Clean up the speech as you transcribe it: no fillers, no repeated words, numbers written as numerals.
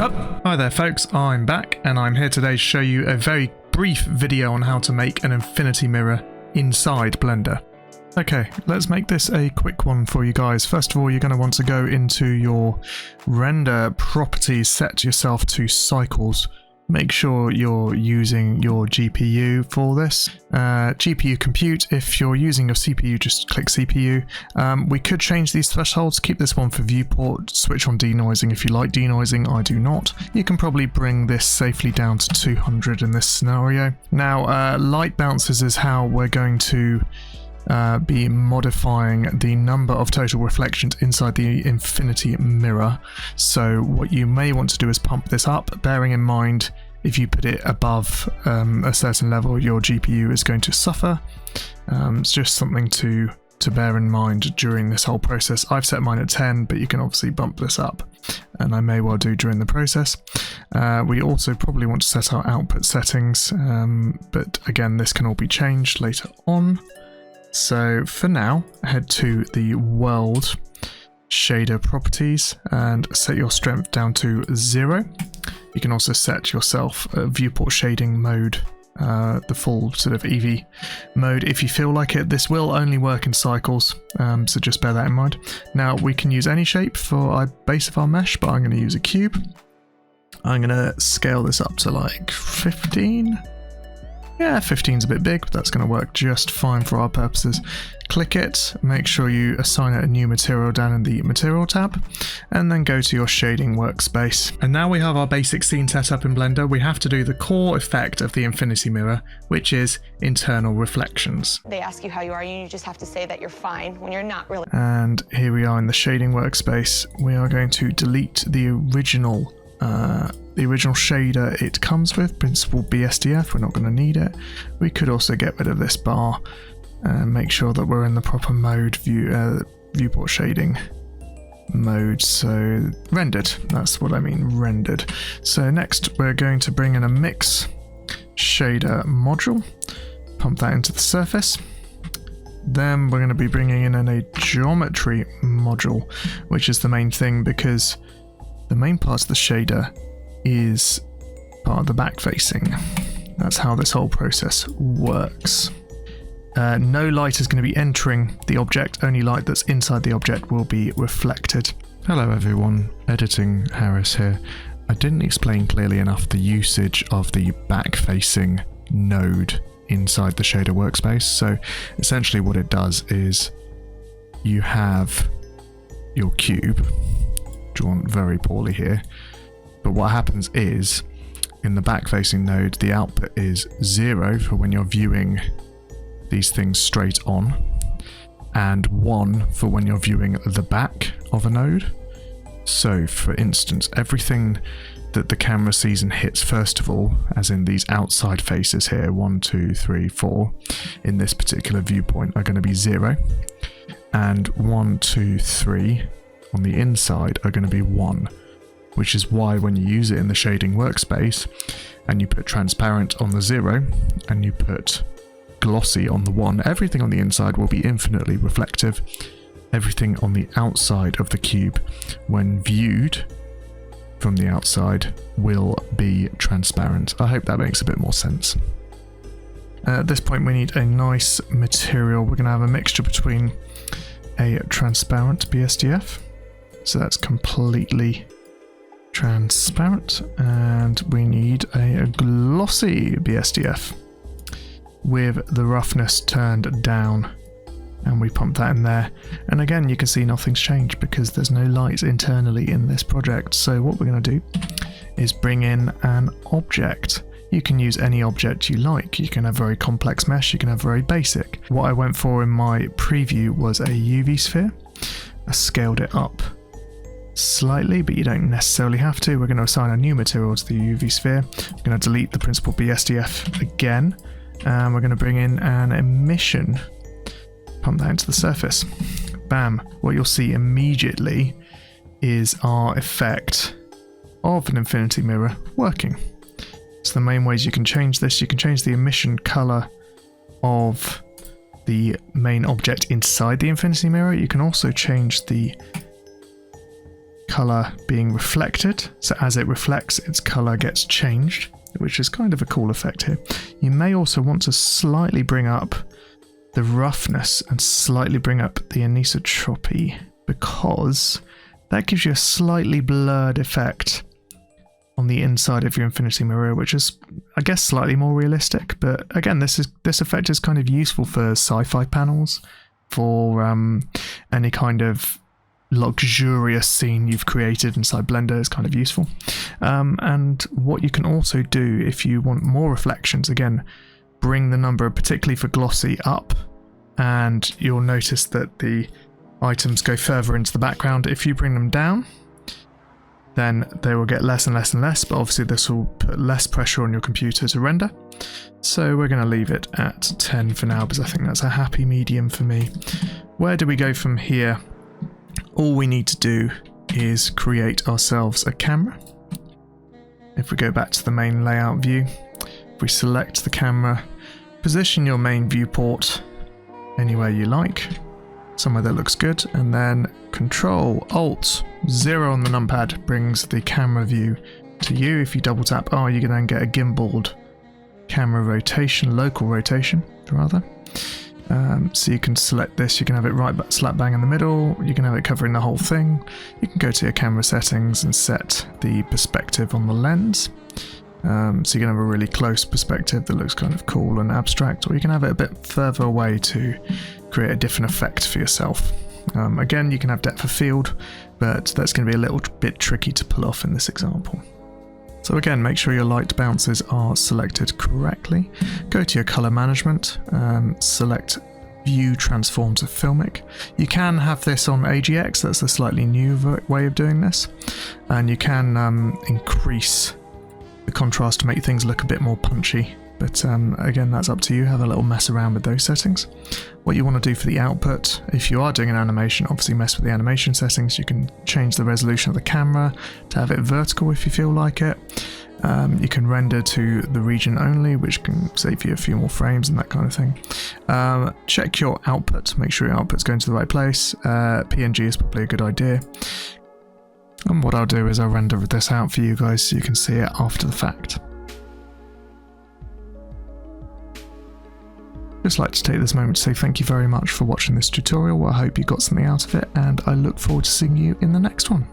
Oh, hi there folks, I'm back and I'm here today to show you a very brief video on how to make an infinity mirror inside Blender. Okay, let's make this a quick one for you guys. First of all, you're going to want to go into your render properties, set yourself to cycles. Make sure you're using your GPU for this. GPU compute, if you're using your CPU, just click CPU. We could change these thresholds, keep this one for viewport, switch on denoising if you like denoising, I do not. You can probably bring this safely down to 200 in this scenario. Now, light bounces is how we're going to be modifying the number of total reflections inside the infinity mirror. So what you may want to do is pump this up, bearing in mind if you put it above a certain level your GPU is going to suffer. It's just something to bear in mind during this whole process. I've set mine at 10, but you can obviously bump this up, and I may well do during the process. We also probably want to set our output settings, but again this can all be changed later on. So for now, head to the world shader properties and set your strength down to 0. You can also set yourself a viewport shading mode, the full sort of Eevee mode if you feel like it. This will only work in cycles, so just bear that in mind. Now we can use any shape for our base of our mesh, but I'm going to use a cube. I'm going to scale this up to like 15. Yeah, 15's a bit big, but that's going to work just fine for our purposes. Click it, make sure you assign it a new material down in the material tab, and then go to your shading workspace. And now we have our basic scene set up in Blender. We have to do the core effect of the infinity mirror, which is internal reflections. They ask you how you are, and you just have to say that you're fine when you're not really. And here we are in the shading workspace. We are going to delete the original shader it comes with, Principled BSDF. We're not going to need it. We could also get rid of this bar and make sure that we're in the proper mode, viewport shading mode. So rendered, that's what I mean, rendered. So next we're going to bring in a mix shader module, pump that into the surface. Then we're going to be bringing in a geometry module, which is the main thing because the main part of the shader is part of the back facing. That's how this whole process works. No light is going to be entering the object, only light that's inside the object will be reflected. Hello everyone, Editing Harris here. I didn't explain clearly enough the usage of the back facing node inside the shader workspace. So essentially what it does is you have your cube, drawn very poorly here, but what happens is in the back facing node the output is 0 for when you're viewing these things straight on, and 1 for when you're viewing the back of a node. So for instance, everything that the camera sees and hits first of all, as in these outside faces here, 1, 2, 3, 4 in this particular viewpoint are going to be 0, and 1, 2, 3 on the inside are going to be 1, which is why when you use it in the shading workspace and you put transparent on the 0 and you put glossy on the 1, everything on the inside will be infinitely reflective. Everything on the outside of the cube, when viewed from the outside, will be transparent. I hope that makes a bit more sense. At this point we need a nice material. We're going to have a mixture between a transparent BSDF, so that's completely transparent, and we need a glossy BSDF with the roughness turned down, and we pump that in there. And again, you can see nothing's changed because there's no light internally in this project. So what we're going to do is bring in an object. You can use any object you like. You can have very complex mesh, you can have very basic. What I went for in my preview was a UV sphere. I scaled it up slightly, but you don't necessarily have to. We're going to assign a new material to the UV sphere. We're going to delete the Principled BSDF again. And we're going to bring in an emission, pump that into the surface. Bam. What you'll see immediately is our effect of an infinity mirror working. So the main ways you can change this, you can change the emission color of the main object inside the infinity mirror. You can also change the color being reflected. So as it reflects, its color gets changed, which is kind of a cool effect here. You may also want to slightly bring up the roughness and slightly bring up the anisotropy, because that gives you a slightly blurred effect on the inside of your infinity mirror, which is, I guess, slightly more realistic. But again, this effect is kind of useful for sci-fi panels, for any kind of luxurious scene you've created inside Blender is kind of useful. And what you can also do if you want more reflections, again, bring the number, particularly for glossy, up, and you'll notice that the items go further into the background. If you bring them down, then they will get less and less and less, but obviously this will put less pressure on your computer to render. So we're going to leave it at 10 for now, because I think that's a happy medium for me. Where do we go from here? All we need to do is create ourselves a camera. If we go back to the main layout view, if we select the camera, position your main viewport anywhere you like, somewhere that looks good, and then Control-Alt-0 on the numpad brings the camera view to you. If you double tap R, you can then get a gimbaled camera rotation, local rotation rather. So you can select this, you can have it right slap bang in the middle, you can have it covering the whole thing. You can go to your camera settings and set the perspective on the lens. So you can have a really close perspective that looks kind of cool and abstract, or you can have it a bit further away to create a different effect for yourself. Again, you can have depth of field, but that's going to be a little bit tricky to pull off in this example. So again, make sure your light bounces are selected correctly. Go to your color management, select View Transform to Filmic. You can have this on AGX, that's a slightly new way of doing this, and you can increase the contrast to make things look a bit more punchy. But again, that's up to you. Have a little mess around with those settings. What you want to do for the output, if you are doing an animation, obviously mess with the animation settings. You can change the resolution of the camera to have it vertical if you feel like it. You can render to the region only, which can save you a few more frames and that kind of thing. Check your output, make sure your output's going to the right place. PNG is probably a good idea. And what I'll do is I'll render this out for you guys so you can see it after the fact. Just like to take this moment to say thank you very much for watching this tutorial. I hope you got something out of it, and I look forward to seeing you in the next one.